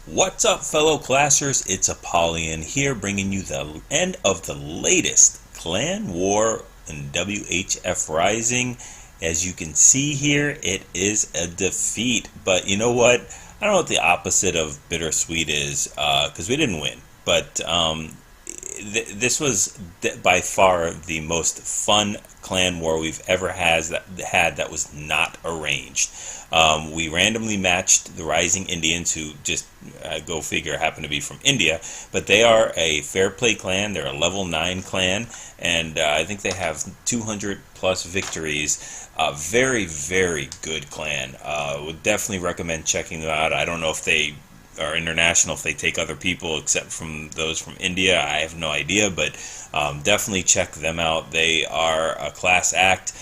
What's up, fellow classers? It's Apollyon here, bringing you the end of the latest clan war in WHF Rising. As you can see here, it is a defeat. But you know what? I don't know what the opposite of bittersweet is, because we didn't win. But this was by far the most fun clan war we've ever had that was not arranged. We randomly matched the Rising Indians, who just, go figure, happen to be from India, but they are a fair play clan. They're a level 9 clan, and I think they have 200 plus victories. Very, very good clan. Would definitely recommend checking them out. I don't know if they are international, if they take other people except from those from India. I have no idea, but definitely check them out. They are a class act.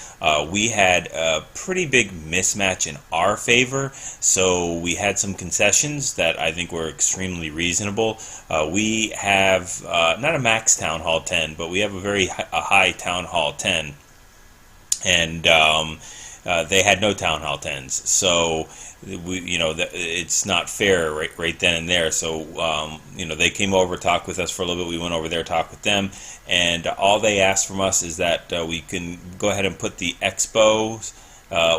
We had a pretty big mismatch in our favor, so we had some concessions that I think were extremely reasonable. We have not a max Town Hall 10, but we have a high Town Hall 10, and they had no Town Hall 10s, so it's not fair right then and there. So they came over, talked with us for a little bit. We went over there, talked with them, and all they asked from us is that we can go ahead and put the expos,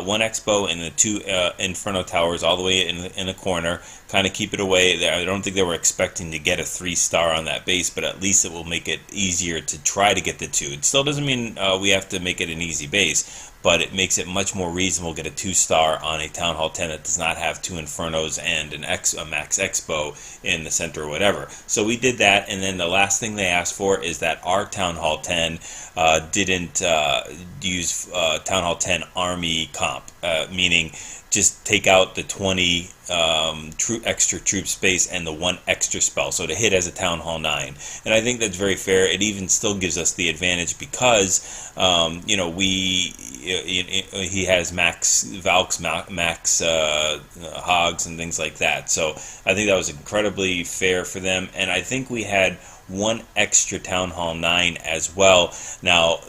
one expo and the two Inferno towers all the way in the corner, kind of keep it away. I don't think they were expecting to get a 3-star on that base, but at least it will make it easier to try to get the 2. It still doesn't mean we have to make it an easy base, but it makes it much more reasonable to get a 2-star on a Town Hall 10 that does not have 2 Infernos and a Max Expo in the center or whatever. So we did that, and then the last thing they asked for is that our Town Hall 10 didn't use Town Hall 10 Army comp, meaning just take out the 20 extra troop space and the 1 extra spell, so to hit as a Town Hall 9. And I think that's very fair. It even still gives us the advantage because he has max Valks, max Hogs, and things like that. So I think that was incredibly fair for them, and I think we had 1 extra Town Hall 9 as well. Now,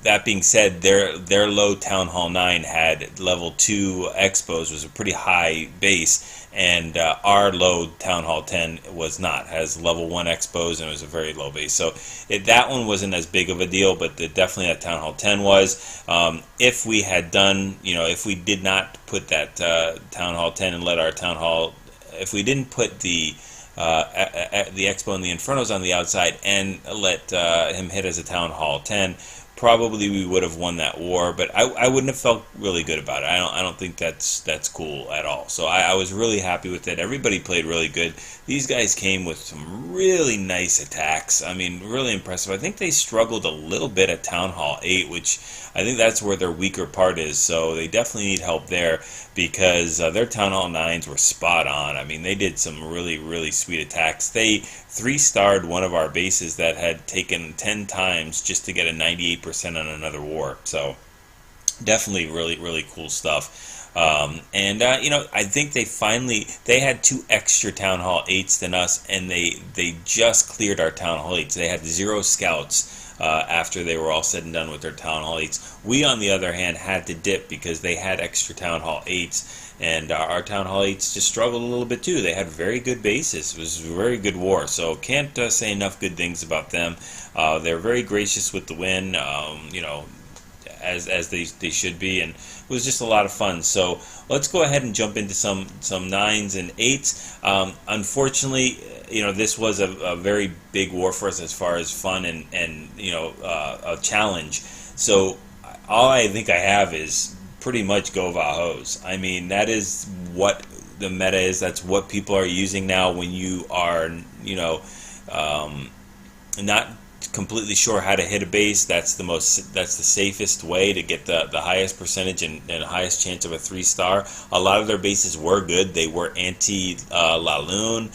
that being said, their low Town Hall 9 had level 2 expos, was a pretty high base, and our low Town Hall 10 was not, has level 1 expos, and it was a very low base. So that one wasn't as big of a deal, but definitely that Town Hall 10 was. If we had done, if we did not put that Town Hall 10 and let our Town Hall, if we didn't put the Expo and the Infernos on the outside and let him hit as a Town Hall 10, probably we would have won that war, but I wouldn't have felt really good about it. I don't think that's cool at all. So I was really happy with it. Everybody played really good. These guys came with some really nice attacks. I mean, really impressive. I think they struggled a little bit at Town Hall 8, which I think that's where their weaker part is. So they definitely need help there because their Town Hall 9s were spot on. I mean, they did some really, really sweet attacks. They 3-starred one of our bases that had taken 10 times just to get a 98% on another war. So definitely really, really cool stuff. I think they had 2 extra Town Hall 8s than us, and they just cleared our Town Hall 8s. They had 0 scouts after they were all said and done with their Town Hall 8s. We, on the other hand, had to dip because they had extra Town Hall 8s, and our Town Hall 8s just struggled a little bit too. They had very good bases. It was a very good war, so can't say enough good things about them. They're very gracious with the win, as they should be, and it was just a lot of fun. So let's go ahead and jump into some 9s and 8s. Unfortunately, this was a very big war for us as far as fun and a challenge. So all I think I have is pretty much GoVaHos. I mean, that is what the meta is. That's what people are using now when you are not completely sure how to hit a base. That's the safest way to get the highest percentage and highest chance of a 3-star. A lot of their bases were good. They were anti-Laloon.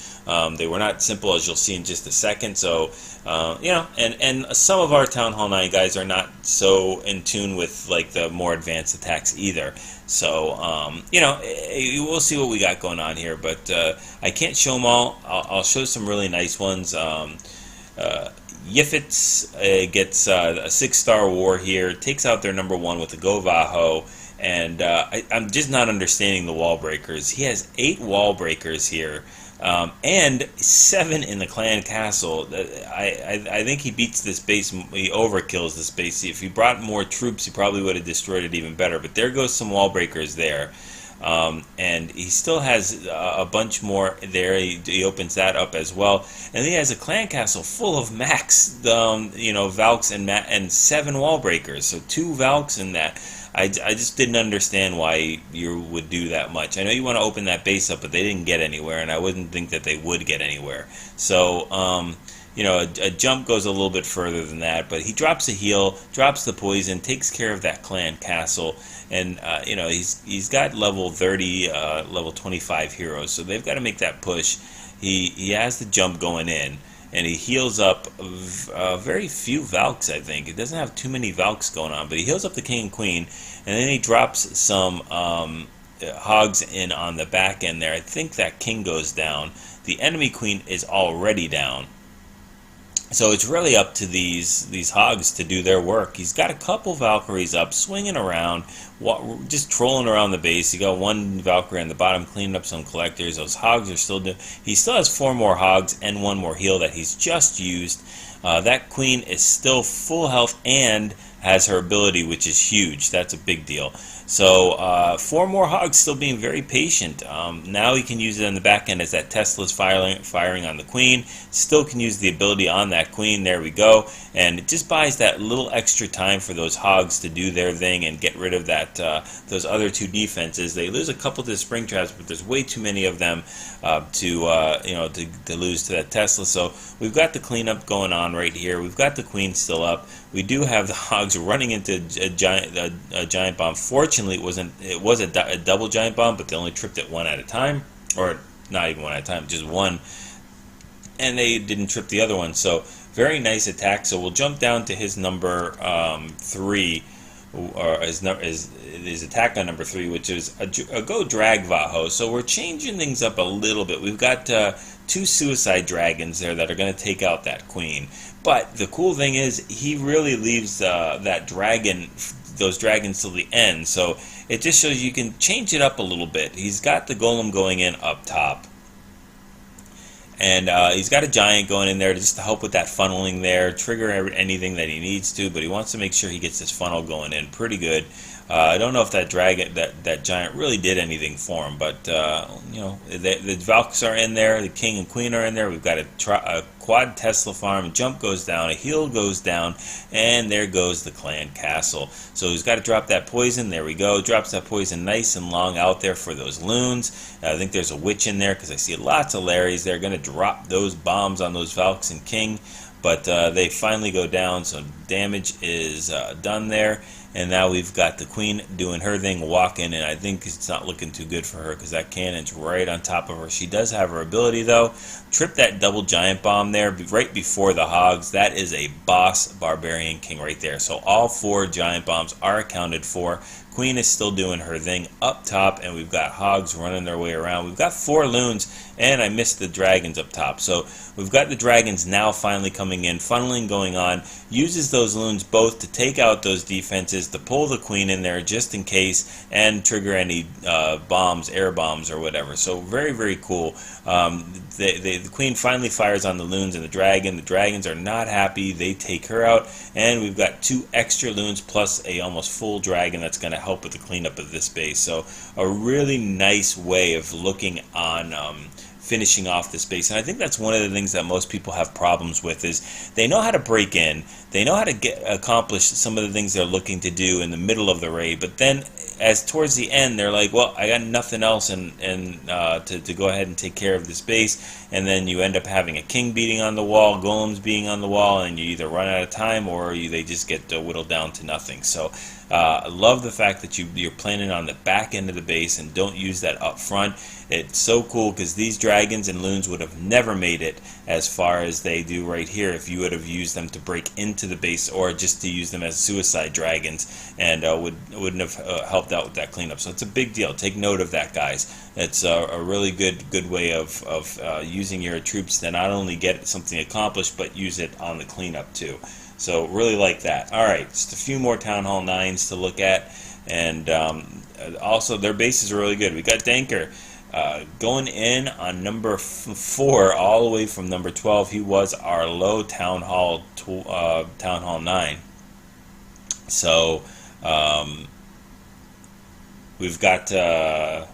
They were not simple, as you'll see in just a second. So and some of our Town Hall 9 guys are not so in tune with like the more advanced attacks either. So we'll see what we got going on here, but I can't show them all. I'll show some really nice ones. Yifits gets a 6-star war here, takes out their number 1 with the GoVaHo, and I'm just not understanding the wall breakers. He has 8 wall breakers here. And 7 in the clan castle. I think he beats this base. He overkills this base. If he brought more troops, he probably would have destroyed it even better. But there goes some wall breakers there. And he still has a bunch more there. He opens that up as well, and he has a clan castle full of max, Valks and 7 wall breakers. So 2 Valks in that. I just didn't understand why you would do that much. I know you want to open that base up, but they didn't get anywhere, and I wouldn't think that they would get anywhere. So, a jump goes a little bit further than that, but he drops a heal, drops the poison, takes care of that clan castle, and he's got level 30, level 25 heroes, so they've got to make that push. He has the jump going in, and he heals up very few Valks, I think. It doesn't have too many Valks going on, but he heals up the king and queen, and then he drops some hogs in on the back end there. I think that king goes down. The enemy queen is already down. So it's really up to these hogs to do their work. He's got a couple Valkyries up, swinging around, just trolling around the base. He got 1 Valkyrie on the bottom, cleaning up some collectors. Those hogs are still doing. He still has 4 more hogs and 1 more heal that he's just used. That queen is still full health and has her ability, which is huge. That's a big deal. So 4 more hogs, still being very patient. Now he can use it on the back end as that Tesla's firing on the queen. Still can use the ability on that queen. There we go. And it just buys that little extra time for those hogs to do their thing and get rid of that those other 2 defenses. They lose a couple to the spring traps, but there's way too many of them to lose to that Tesla. So we've got the cleanup going on right here. We've got the queen still up. We do have the hogs running into a giant bomb. Fortunately, it was a double giant bomb, but they only tripped it 1 at a time, or not even 1 at a time, just 1, and they didn't trip the other one. So very nice attack. So we'll jump down to his number 3, or his attack on number 3, which is a go drag Vaho. So we're changing things up a little bit. We've got 2 suicide dragons there that are going to take out that queen. But the cool thing is he really leaves those dragons till the end. So it just shows you can change it up a little bit. He's got the golem going in up top. And he's got a giant going in there just to help with that funneling there, trigger anything that he needs to, but he wants to make sure he gets this funnel going in pretty good. I don't know if that dragon, that giant really did anything for him, but the Valks are in there, the king and queen are in there. We've got a quad Tesla farm, jump goes down, a heal goes down, and there goes the clan castle. So he's got to drop that poison. There we go. Drops that poison nice and long out there for those loons. I think there's a witch in there because I see lots of Larrys. They're going to drop those bombs on those Valks and king, but they finally go down, so damage is done there. And now we've got the queen doing her thing, walking, and I think it's not looking too good for her because that cannon's right on top of her. She does have her ability, though. Trip that double giant bomb there right before the hogs. That is a boss barbarian king right there. So all 4 giant bombs are accounted for. Queen is still doing her thing up top, and we've got hogs running their way around. We've got 4 loons, and I missed the dragons up top. So we've got the dragons now finally coming in, funneling going on. Uses those loons both to take out those defenses, to pull the queen in there just in case, and trigger any bombs, air bombs, or whatever. So very, very cool. The queen finally fires on the loons and the dragon. The dragons are not happy. They take her out, and we've got 2 extra loons plus a almost full dragon that's going to help with the cleanup of this base. So a really nice way of looking on finishing off this base. And I think that's one of the things that most people have problems with is they know how to break in, they know how to accomplish some of the things they're looking to do in the middle of the raid, but then as towards the end they're like, well, I got nothing else to go ahead and take care of this base, and then you end up having a king beating on the wall, golems being on the wall, and you either run out of time or they just get whittled down to nothing. So I love the fact that you're planning on the back end of the base and don't use that up front. It's so cool because these dragons and loons would have never made it as far as they do right here if you would have used them to break into the base or just to use them as suicide dragons, and wouldn't have helped out with that cleanup. So it's a big deal. Take note of that, guys. It's a really good way of using your troops to not only get something accomplished but use it on the cleanup too. So really like that. Alright, just a few more Town Hall 9s to look at, and also their base is really good. We got Danker. Going in on number 4, all the way from number 12, he was our low Town Hall 9. So we've got a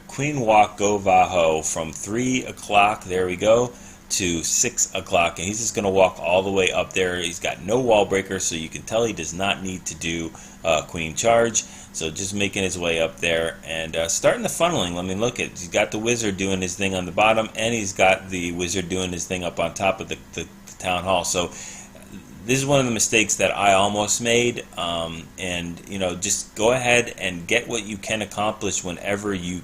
Queen Walk GoVaHo from 3 o'clock. There we go. To 6 o'clock, and he's just going to walk all the way up there. He's got no wall breaker, so you can tell he does not need to do queen charge. So just making his way up there and starting the funneling. Let me look at. He's got the wizard doing his thing on the bottom, and he's got the wizard doing his thing up on top of the town hall. So this is one of the mistakes that I almost made. And you know, just go ahead and get what you can accomplish whenever you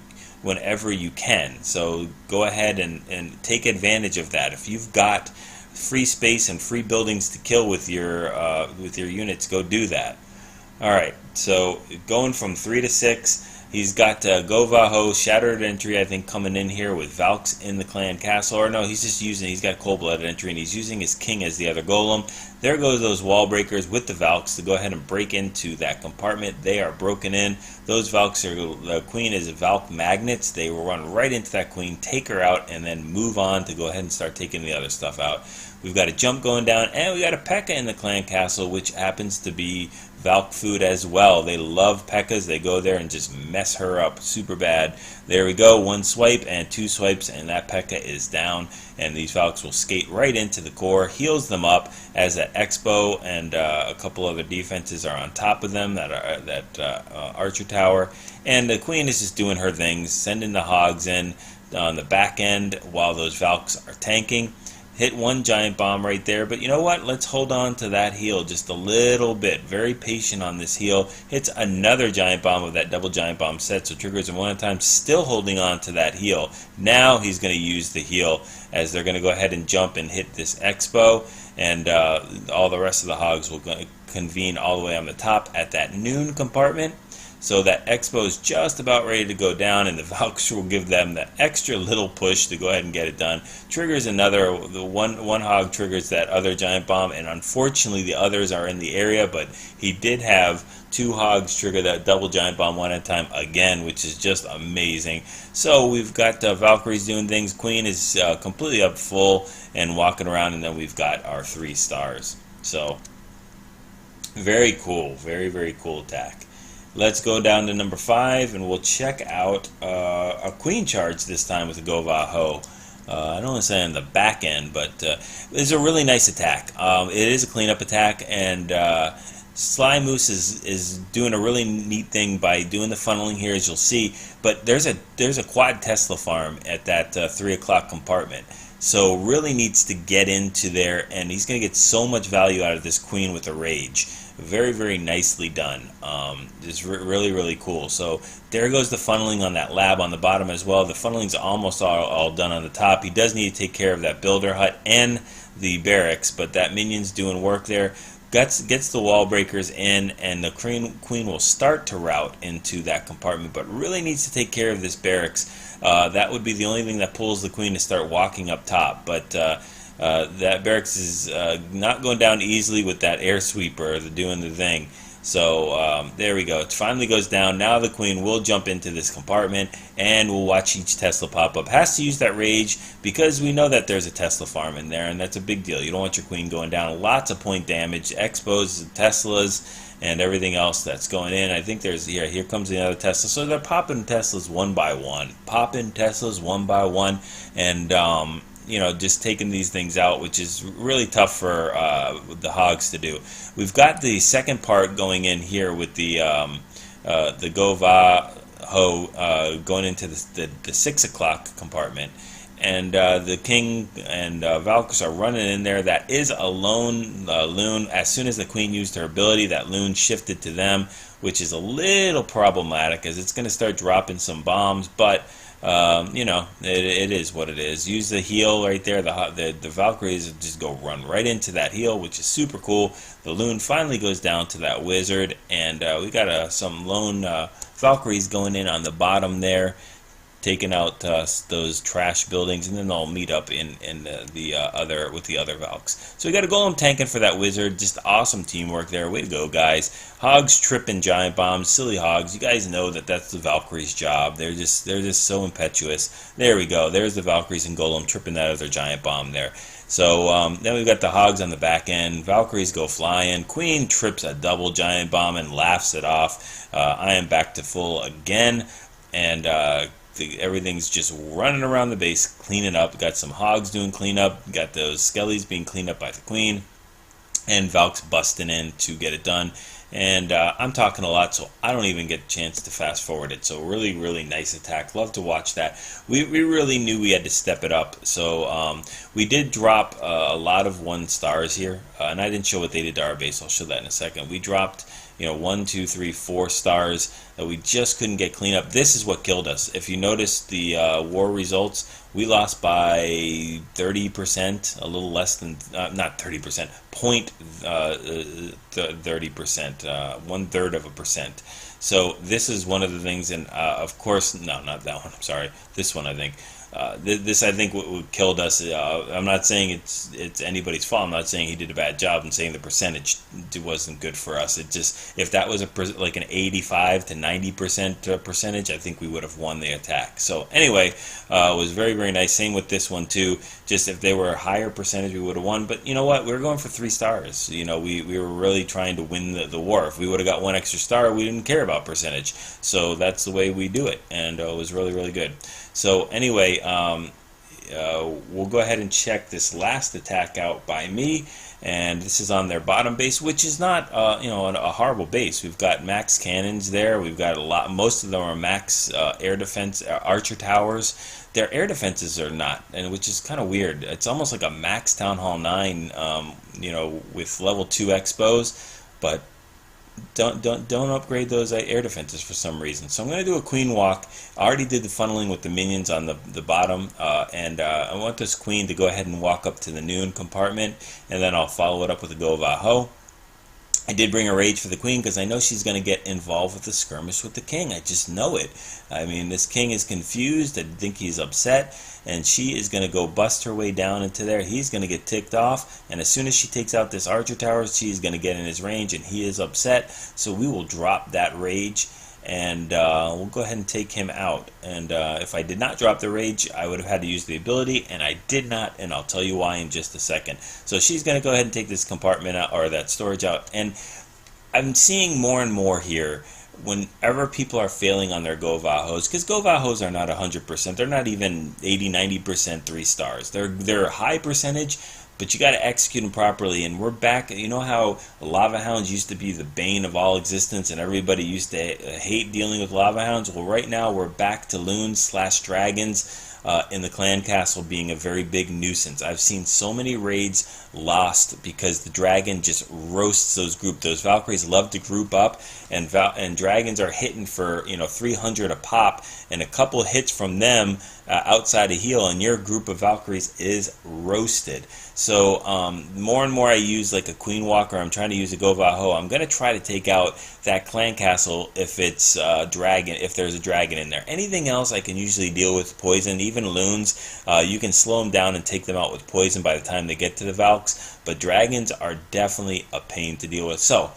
can. So go ahead and take advantage of that. If you've got free space and free buildings to kill with your units, go do that. Alright, so going from 3 to 6, he's got GoVaHo Shattered Entry, I think, coming in here with Valks in the clan castle. Or no, he's got Cold-Blooded Entry, and he's using his king as the other golem. There goes those wall breakers with the Valks to go ahead and break into that compartment. They are broken in. Those Valks are, the queen is Valk magnets. They will run right into that queen, take her out, and then move on to go ahead and start taking the other stuff out. We've got a jump going down, and we got a P.E.K.K.A. in the clan castle, which happens to be Valk food as well. They love P.E.K.K.A.s. They go there and just mess her up super bad. There we go. 1 swipe and 2 swipes, and that P.E.K.K.A. is down, and these Valks will skate right into the core, heals them up as that Expo and a couple other defenses are on top of them, that Archer Tower, and the queen is just doing her things, sending the hogs in on the back end while those Valks are tanking. Hit 1 giant bomb right there, but you know what? Let's hold on to that heal just a little bit. Very patient on this heal. Hits another giant bomb of that double giant bomb set, so triggers him 1 at a time, still holding on to that heal. Now he's going to use the heal as they're going to go ahead and jump and hit this Expo, and all the rest of the hogs will convene all the way on the top at that noon compartment. So that Expo is just about ready to go down, and the Valks will give them the extra little push to go ahead and get it done. Triggers another, the one hog triggers that other giant bomb, and unfortunately the others are in the area, but he did have 2 hogs trigger that double giant bomb 1 at a time again, which is just amazing. So we've got Valkyries doing things. Queen is completely up full and walking around, and then we've got our 3 stars. So very cool, very, very cool attack. Let's go down to number 5, and we'll check out a queen charge this time with the GoVaHo. I don't want to say on the back end, but it's a really nice attack. It is a cleanup attack, and Sly Moose is doing a really neat thing by doing the funneling here, as you'll see. But there's a quad Tesla farm at that 3 o'clock compartment. So really needs to get into there, and he's going to get so much value out of this queen with a rage. Very, very nicely done. It's really, really cool. So there goes the funneling on that lab on the bottom as well. The funneling's almost all done on the top. He does need to take care of that builder hut and the barracks, but that minion's doing work there. Gets the wall breakers in, and the queen will start to route into that compartment, but really needs to take care of this barracks. That would be the only thing that pulls the queen to start walking up top, but that barracks is not going down easily with that air sweeper doing the thing. So there we go. It finally goes down. Now the queen will jump into this compartment, and we'll watch each Tesla pop up. Has to use that rage because we know that there's a Tesla farm in there, and that's a big deal. You don't want your queen going down. Lots of point damage, Expos, Teslas, and everything else that's going in. I think there's here comes the other Tesla. So they're popping Teslas one by one, and you know, just taking these things out, which is really tough for the hogs to do. We've got the second part going in here with the GoVaHo going into the 6 o'clock compartment, and the king and Valkyries are running in there. That is a lone loon. As soon as the queen used her ability, that loon shifted to them, which is a little problematic as it's going to start dropping some bombs, but you know, it is what it is. Use the heal right there. The Valkyries just go run right into that heal, which is super cool. The loon finally goes down to that wizard, and we got some lone Valkyries going in on the bottom there. taking out those trash buildings, and then they'll meet up in the other with the other Valks. So we got a Golem tanking for that wizard. Just awesome teamwork there. Way to go, guys. Hogs tripping giant bombs, silly hogs. You guys know that that's the Valkyrie's job. They're just so impetuous. There we go. There's the Valkyries and Golem tripping that other giant bomb there. So then we've got the hogs on the back end. Valkyries go flying. Queen trips a double giant bomb and laughs it off. I am back to full again, and everything's just running around the base, cleaning up. We got some hogs doing cleanup. We got those skellies being cleaned up by the queen, and Valk's busting in to get it done. And I'm talking a lot, so I don't even get a chance to fast forward it. So really, really nice attack. Love to watch that. We really knew we had to step it up. So we did drop a lot of 1 stars here, and I didn't show what they did to our base. I'll show that in a second. We dropped 1, 2, 3, 4 stars that we just couldn't get clean up. This is what killed us. If you notice the war results, we lost by 30%, a little less than, not 30%, 30%, 1/3 of a percent. So this is one of the things, and of course, no, not that one, I'm sorry, this one I think. This I think what killed us. I'm not saying it's anybody's fault. I'm not saying he did a bad job. I'm saying the percentage wasn't good for us. It just, if that was like an 85 to 90% percentage, I think we would have won the attack. So anyway, it was very, very nice. Same with this one too. Just if they were a higher percentage, we would have won. But you know what? We were going for 3 stars. We were really trying to win the war. If we would have got 1 extra star, we didn't care about percentage. So that's the way we do it, and it was really, really good. So anyway, we'll go ahead and check this last attack out by me, and this is on their bottom base, which is not a horrible base. We've got max cannons there. We've got a lot. Most of them are max air defense archer towers. Their air defenses are not, and which is kind of weird. It's almost like a max Town Hall 9, with level 2 expos, but don't upgrade those air defenses for some reason. So I'm going to do a queen walk. I already did the funneling with the minions on the bottom, and I want this queen to go ahead and walk up to the noon compartment, and then I'll follow it up with a GoVaHo. I did bring a rage for the queen because I know she's going to get involved with the skirmish with the king. I just know it. I mean, this king is confused. I think he's upset, and she is going to go bust her way down into there. He's going to get ticked off, and as soon as she takes out this archer tower, she's going to get in his range, and he is upset. So we will drop that rage, and we'll go ahead and take him out. And if I did not drop the rage, I would have had to use the ability, and I did not, and I'll tell you why in just a second. So she's going to go ahead and take this compartment out, or that storage out, and I'm seeing more and more here whenever people are failing on their GoVaHos, because GoVaHos are not 100%, they're not even 80-90% 3 stars. They're high percentage, but you got to execute them properly. And we're back. You know how lava hounds used to be the bane of all existence, and everybody used to hate dealing with lava hounds? Well, right now we're back to loons/dragons in the clan castle being a very big nuisance. I've seen so many raids lost because the dragon just roasts those Valkyries love to group up, and dragons are hitting for 300 a pop, and a couple hits from them outside a heal, and your group of Valkyries is roasted. So more and more I use like a queen walker. I'm trying to use a GoVaHo. I'm going to try to take out that clan castle if it's dragon, if there's a dragon in there. Anything else I can usually deal with poison. Even loons, you can slow them down and take them out with poison by the time they get to the Valks. But dragons are definitely a pain to deal with. So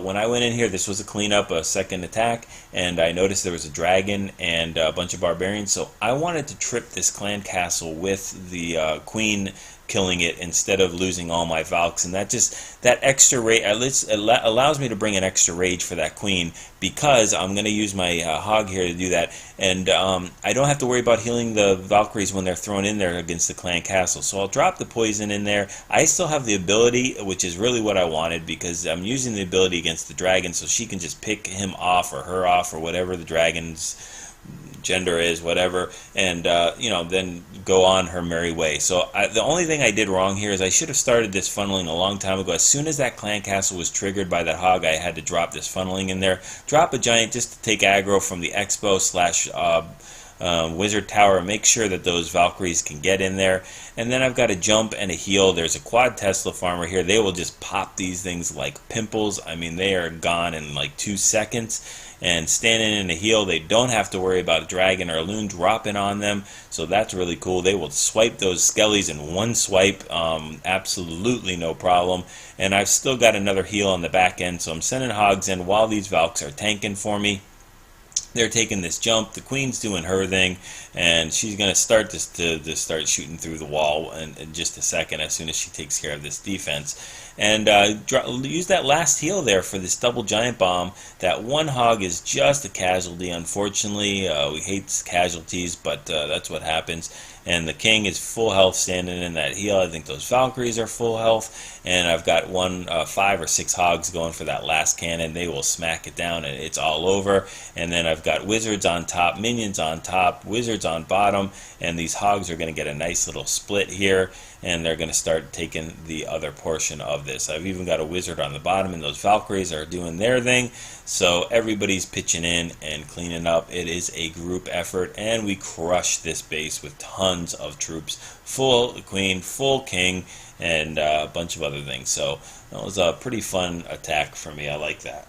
when I went in here, this was a cleanup, a second attack, and I noticed there was a dragon and a bunch of barbarians. So I wanted to trip this clan castle with the queen killing it instead of losing all my Valks, and that extra rage allows me to bring an extra rage for that queen, because I'm going to use my hog here to do that, and I don't have to worry about healing the Valkyries when they're thrown in there against the clan castle. So I'll drop the poison in there. I still have the ability, which is really what I wanted, because I'm using the ability against the dragon, so she can just pick him off or her off or whatever the dragon's gender is, whatever, and then go on her merry way. So the only thing I did wrong here is I should have started this funneling a long time ago. As soon as that clan castle was triggered by that hog, I had to drop this funneling in there. Drop a giant just to take aggro from the expo / wizard tower. Make sure that those Valkyries can get in there, and then I've got a jump and a heal. There's a quad Tesla farmer here. They will just pop these things like pimples. I mean, they are gone in like 2 seconds. and standing in a heal. They don't have to worry about a dragon or a loon dropping on them, so that's really cool. They will swipe those skellies in one swipe, absolutely no problem. And I've still got another heal on the back end, so I'm sending hogs in while these Valks are tanking for me. They're taking this jump. The queen's doing her thing, and she's going to start to start shooting through the wall in just a second as soon as she takes care of this defense. And use that last heal there for this double giant bomb. That one hog is just a casualty, unfortunately. We hate casualties, but that's what happens. And the king is full health standing in that heal. I think those Valkyries are full health. And I've got 5 or 6 hogs going for that last cannon. They will smack it down and it's all over. And then I've got wizards on top, minions on top, wizards on bottom. And these hogs are going to get a nice little split here. And they're going to start taking the other portion of this. I've even got a wizard on the bottom, and those Valkyries are doing their thing. So everybody's pitching in and cleaning up. It is a group effort, and we crush this base with tons of troops. Full queen, full king, and a bunch of other things. So that was a pretty fun attack for me. I like that.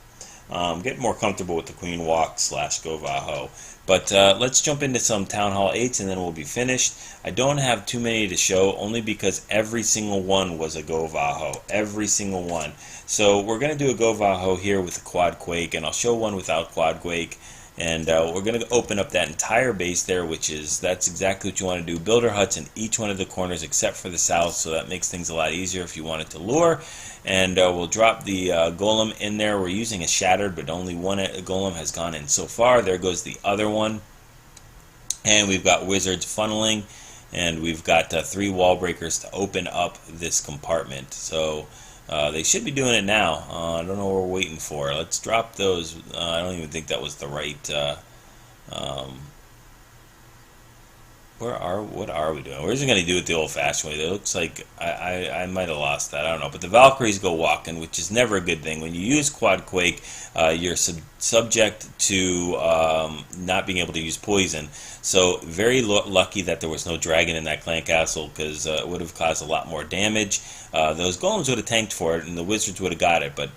Getting more comfortable with the queen walk / GoVaHo. But let's jump into some Town Hall 8s and then we'll be finished. I don't have too many to show, only because every single one was a GoVaHo. Every single one. So we're going to do a GoVaHo here with the Quad Quake, and I'll show one without Quad Quake. And we're going to open up that entire base there, that's exactly what you want to do. Builder huts in each one of the corners except for the south, so that makes things a lot easier if you want it to lure. And we'll drop the golem in there. We're using a shattered, but only one golem has gone in so far. There goes the other one. And we've got wizards funneling, and we've got 3 wall breakers to open up this compartment. So they should be doing it now. I don't know what we're waiting for. Let's drop those. I don't even think that was the right. What are we doing? We're just going to do it the old-fashioned way. It looks like I might have lost that. I don't know. But the Valkyries go walking, which is never a good thing. When you use Quad Quake, you're subject to not being able to use poison. So very lucky that there was no dragon in that clan castle, because it would have caused a lot more damage. Those golems would have tanked for it, and the wizards would have got it. But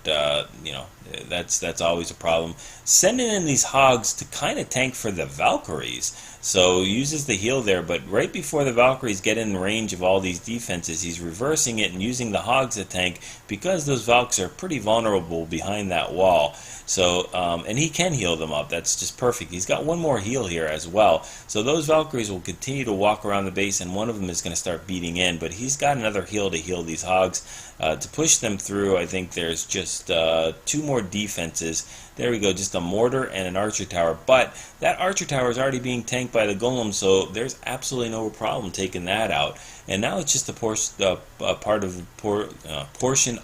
you know, that's always a problem. Sending in these hogs to kind of tank for the Valkyries. So uses the heal there, but right before the Valkyries get in range of all these defenses, he's reversing it and using the hogs to tank, because those Valks are pretty vulnerable behind that wall. So, and he can heal them up. That's just perfect. He's got one more heal here as well. So those Valkyries will continue to walk around the base, and one of them is going to start beating in, but he's got another heal to heal these hogs. To push them through, I think there's just 2 more defenses. There we go, just a mortar and an archer tower. But that archer tower is already being tanked by the golem, so there's absolutely no problem taking that out. And now it's just a portion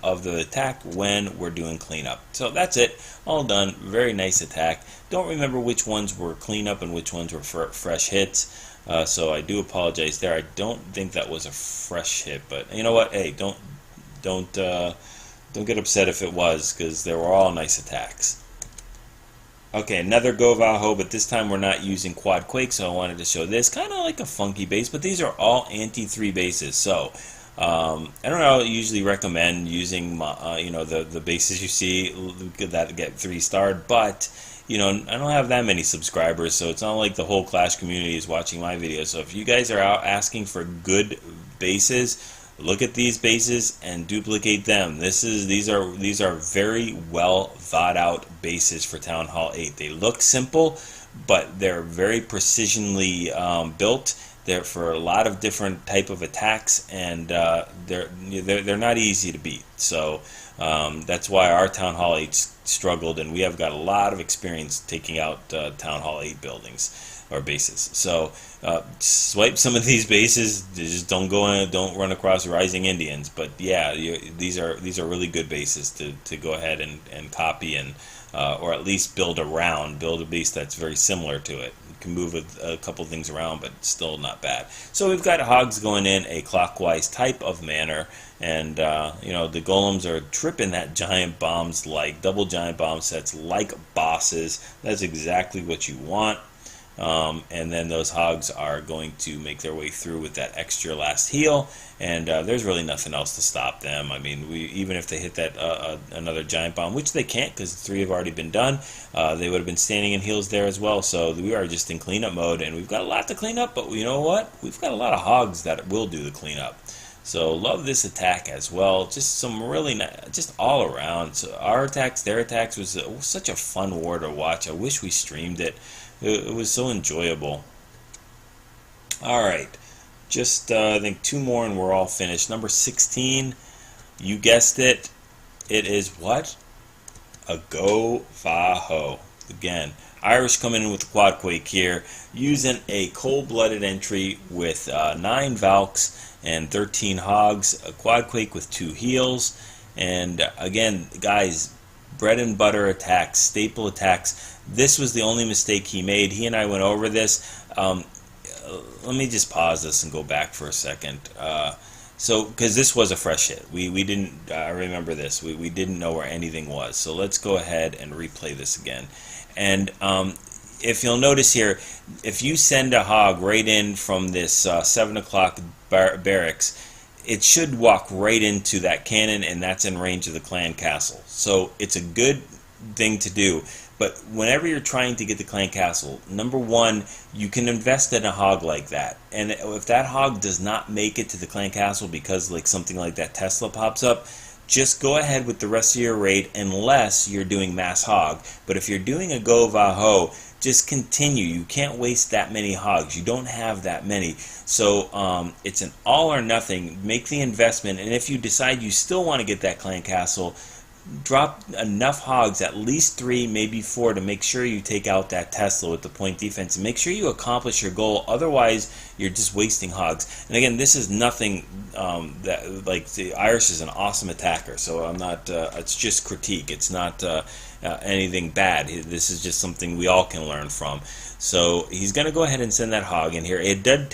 of the attack when we're doing cleanup. So that's it, all done. Very nice attack. Don't remember which ones were cleanup and which ones were fresh hits. So I do apologize there. I don't think that was a fresh hit, but you know what? Hey, don't get upset if it was, because they were all nice attacks. Okay, another GoVaHo, but this time we're not using Quad Quake, so I wanted to show this. Kind of like a funky base, but these are all anti-3 bases. So I don't know. I usually recommend using you know, the bases you see that get 3-starred, but you know, I don't have that many subscribers, so it's not like the whole Clash community is watching my videos. So if you guys are out asking for good bases, look at these bases and duplicate them. These are very well thought out bases for Town Hall 8. They look simple, but they're very precisionally built. They're for a lot of different type of attacks, and they're not easy to beat. So that's why our Town Hall 8 struggled, and we have got a lot of experience taking out Town Hall 8 buildings or bases. So swipe some of these bases. Just don't run across Rising Indians. But yeah, these are really good bases to go ahead and copy, and or at least build a base that's very similar to it. You can move a couple things around, but still not bad. So we've got hogs going in a clockwise type of manner, and you know, the golems are tripping that giant bombs, like double giant bomb sets, like bosses. That's exactly what you want. and then those hogs are going to make their way through with that extra last heal, and there's really nothing else to stop them. I mean, even if they hit that another giant bomb, which they can't because 3 have already been done, they would have been standing in heals there as well. So we are just in cleanup mode, and we've got a lot to clean up, but you know what? We've got a lot of hogs that will do the cleanup. So love this attack as well. Just some really nice, just all around. So our attacks, their attacks was such a fun war to watch. I wish we streamed it. It was so enjoyable. All right, just I think 2 more and we're all finished. Number 16, you guessed it. It is what? A GoVaHo. Again, Irish coming in with the quad quake here, using a cold-blooded entry with 9 Valks and 13 hogs, a quad quake with 2 heals, and again, guys, bread and butter attacks, staple attacks. This was the only mistake he made. He and I went over this. Let me just pause this and go back for a second. So, because this was a fresh hit, we didn't remember this. We didn't know where anything was. So let's go ahead and replay this again. And if you'll notice here, if you send a hog right in from this 7 o'clock barracks, it should walk right into that cannon, and that's in range of the clan castle. So it's a good thing to do. But whenever you're trying to get the clan castle, number one, you can invest in a hog like that. And if that hog does not make it to the clan castle because like something like that Tesla pops up, just go ahead with the rest of your raid unless you're doing mass hog. But if you're doing a GoVaHo, just continue. You can't waste that many hogs. You don't have that many. So it's an all or nothing. Make the investment, and if you decide you still want to get that clan castle, drop enough hogs, at least 3, maybe 4, to make sure you take out that Tesla with the point defense, and make sure you accomplish your goal. Otherwise, you're just wasting hogs. And again, this is nothing that like the Irish is an awesome attacker, so I'm not. It's just critique. It's not anything bad. This is just something we all can learn from. So he's going to go ahead and send that hog in here. It did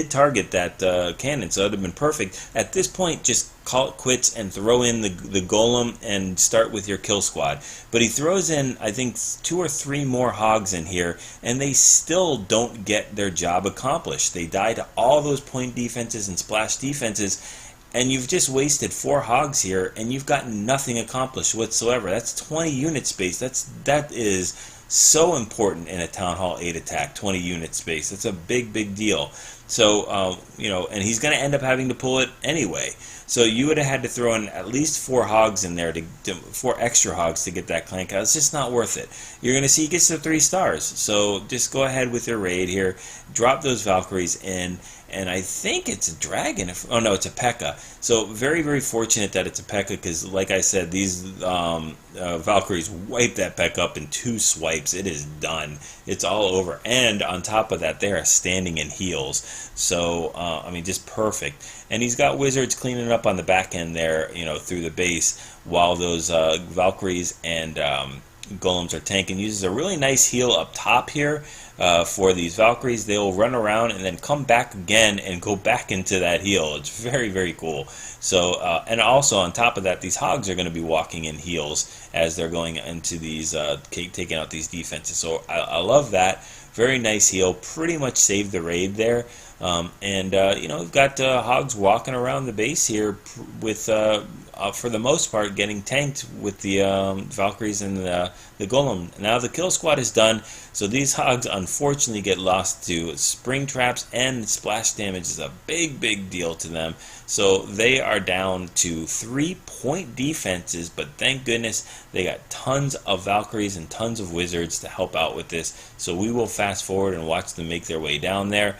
target that cannon, so it would have been perfect. At this point, just call it quits and throw in the golem and start with your kill squad. But he throws in, I think, 2 or 3 more hogs in here, and they still don't get their job accomplished. They die to all those point defenses and splash defenses, and you've just wasted 4 hogs here, and you've gotten nothing accomplished whatsoever. That's 20 unit space. That is so important in a Town Hall 8 attack, 20 unit space. That's a big, big deal. So, you know, and he's going to end up having to pull it anyway. So you would have had to throw in at least 4 hogs in there, 4 extra hogs to get that clan castle. It's just not worth it. You're going to see he gets to 3 stars. So just go ahead with your raid here. Drop those Valkyries in. And I think it's a dragon. Oh no, it's a P.E.K.K.A. So very, very fortunate that it's a P.E.K.K.A. because, like I said, these Valkyries wipe that P.E.K.K.A. up in 2 swipes. It is done. It's all over. And on top of that, they are standing in heals. So I mean, just perfect. And he's got wizards cleaning up on the back end there, you know, through the base, while those Valkyries and golems are tanking. Uses a really nice heal up top here. For these Valkyries, they'll run around and then come back again and go back into that heal. It's very, very cool. So, and also on top of that, these hogs are going to be walking in heals as they're going into these, taking out these defenses. So I love that. Very nice heal. Pretty much saved the raid there. You know, we've got hogs walking around the base here with, for the most part, getting tanked with the Valkyries and the golem. Now the kill squad is done, so these hogs unfortunately get lost to spring traps, and splash damage is a big, big deal to them. So they are down to 3 point defenses, but thank goodness they got tons of Valkyries and tons of wizards to help out with this. So we will fast forward and watch them make their way down there.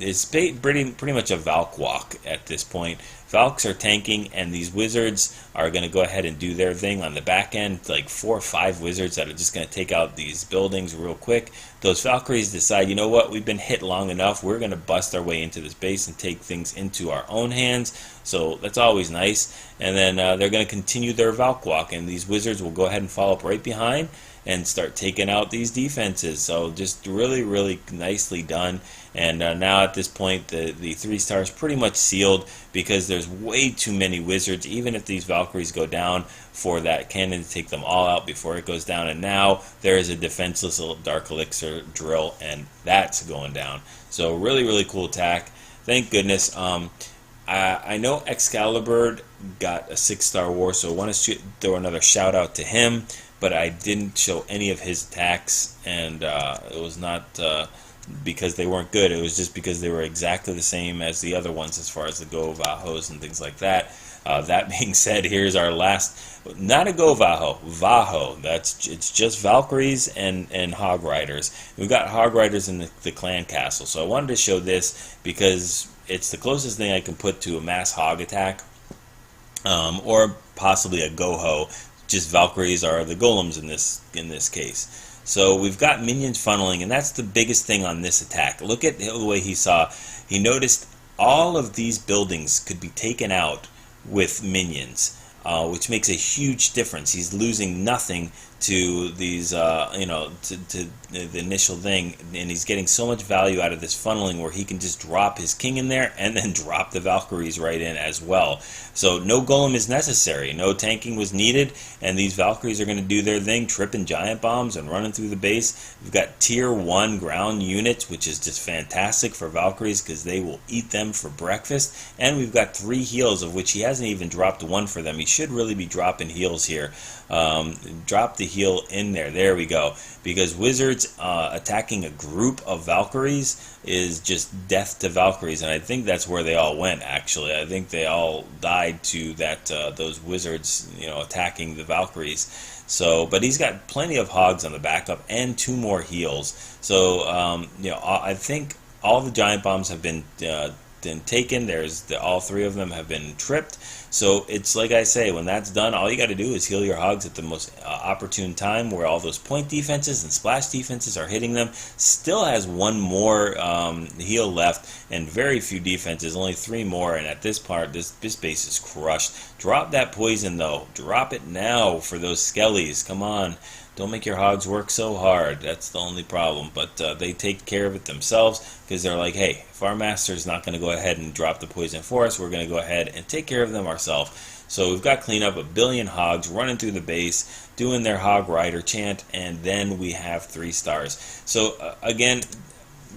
It's pretty much a Valk walk at this point. Valks are tanking, and these wizards are going to go ahead and do their thing on the back end, like 4 or 5 wizards that are just going to take out these buildings real quick. Those Valkyries decide, you know what, we've been hit long enough, we're going to bust our way into this base and take things into our own hands. So that's always nice. And then they're going to continue their Valk walk, and these wizards will go ahead and follow up right behind. and start taking out these defenses. So just really, really nicely done. And now at this point, the 3-star is pretty much sealed because there's way too many wizards. Even if these Valkyries go down, for that cannon to take them all out before it goes down. And now there is a defenseless Dark Elixir drill, and that's going down. So really, really cool attack. Thank goodness. I know Excalibur got a 6-star war, so I want to throw another shout out to him, but I didn't show any of his attacks, and it was not because they weren't good. It was just because they were exactly the same as the other ones as far as the GoVaHos and things like that. That being said, here's our last, not a GoVaHo, VaHo. It's just Valkyries and Hog Riders. We've got Hog Riders in the clan castle, so I wanted to show this because it's the closest thing I can put to a mass hog attack, or possibly a GoHo. Just Valkyries are the golems in this case. So we've got minions funneling, and that's the biggest thing on this attack. Look at the way he saw. He noticed all of these buildings could be taken out with minions, which makes a huge difference. He's losing nothing to these, to the initial thing, and he's getting so much value out of this funneling where he can just drop his king in there and then drop the Valkyries right in as well. So no golem is necessary, no tanking was needed, and these Valkyries are going to do their thing, tripping giant bombs and running through the base. We've got tier 1 ground units, which is just fantastic for Valkyries because they will eat them for breakfast, and we've got 3 heals, of which he hasn't even dropped 1 for them. He should really be dropping heals here. Drop the heal in there. There we go. Because wizards attacking a group of Valkyries is just death to Valkyries, and I think that's where they all went. Actually, I think they all died to that those wizards, attacking the Valkyries. So, but he's got plenty of hogs on the backup and 2 more heals. So, I think all the giant bombs have been taken. All 3 of them have been tripped. So it's like I say, when that's done, all you got to do is heal your hogs at the most opportune time, where all those point defenses and splash defenses are hitting them. Still has 1 more heal left and very few defenses, only 3 more. And at this part, this base is crushed. Drop that poison though. Drop it now for those skellies. Come on. Don't make your hogs work so hard. That's the only problem. But they take care of it themselves because they're like, hey, if our master's not going to go ahead and drop the poison for us, we're going to go ahead and take care of them ourselves. So we've got clean up 1 billion hogs running through the base, doing their Hog Rider chant, and then we have 3 stars. So again,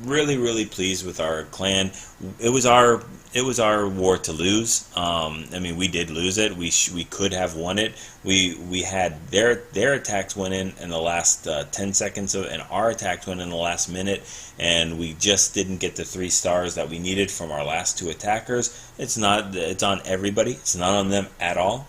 really, really pleased with our clan. It was our war to lose. I mean, we did lose it. We could have won it. We had their attacks went in the last 10 seconds, and our attacks went in the last minute, and we just didn't get the 3 stars that we needed from our last 2 attackers. It's on everybody. It's not on them at all.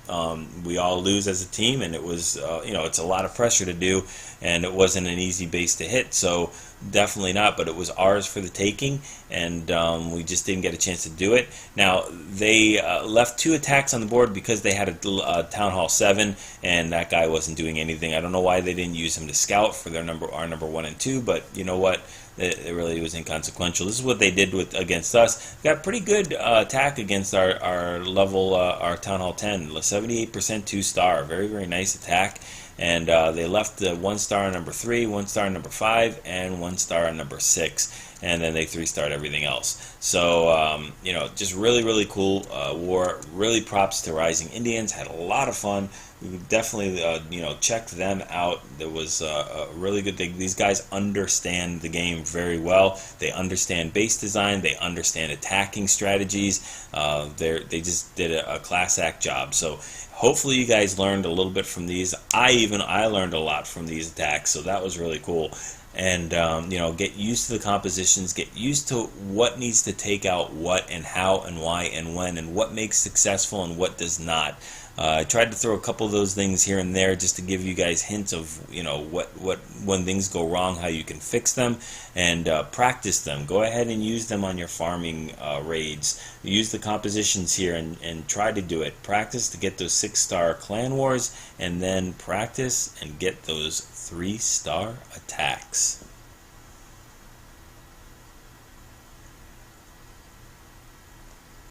We all lose as a team, and it was it's a lot of pressure to do, and it wasn't an easy base to hit. So definitely not, but it was ours for the taking, and we just didn't get a chance to do it. Now, they left 2 attacks on the board because they had a Town Hall 7, and that guy wasn't doing anything. I don't know why they didn't use him to scout for our number 1 and 2, but you know what? It really was inconsequential. This is what they did against us. Got pretty good attack against our Town Hall 10, 78% 2-star. Very, very nice attack. And they left the 1-star on number 3, 1-star on number 5, and 1-star on number 6. And then they 3-starred everything else. So, just really, really cool war. Really props to Rising Indians. Had a lot of fun. We definitely, checked them out. There was a really good thing. These guys understand the game very well. They understand base design. They understand attacking strategies. They just did a class act job. So hopefully you guys learned a little bit from these. I learned a lot from these attacks, so that was really cool. And get used to the compositions, get used to what needs to take out what and how and why and when, and what makes successful and what does not. I tried to throw a couple of those things here and there just to give you guys hints of what when things go wrong, how you can fix them, and practice them. Go ahead and use them on your farming raids. Use the compositions here and try to do it. Practice to get those 6-star clan wars, and then practice and get those 3-star attacks.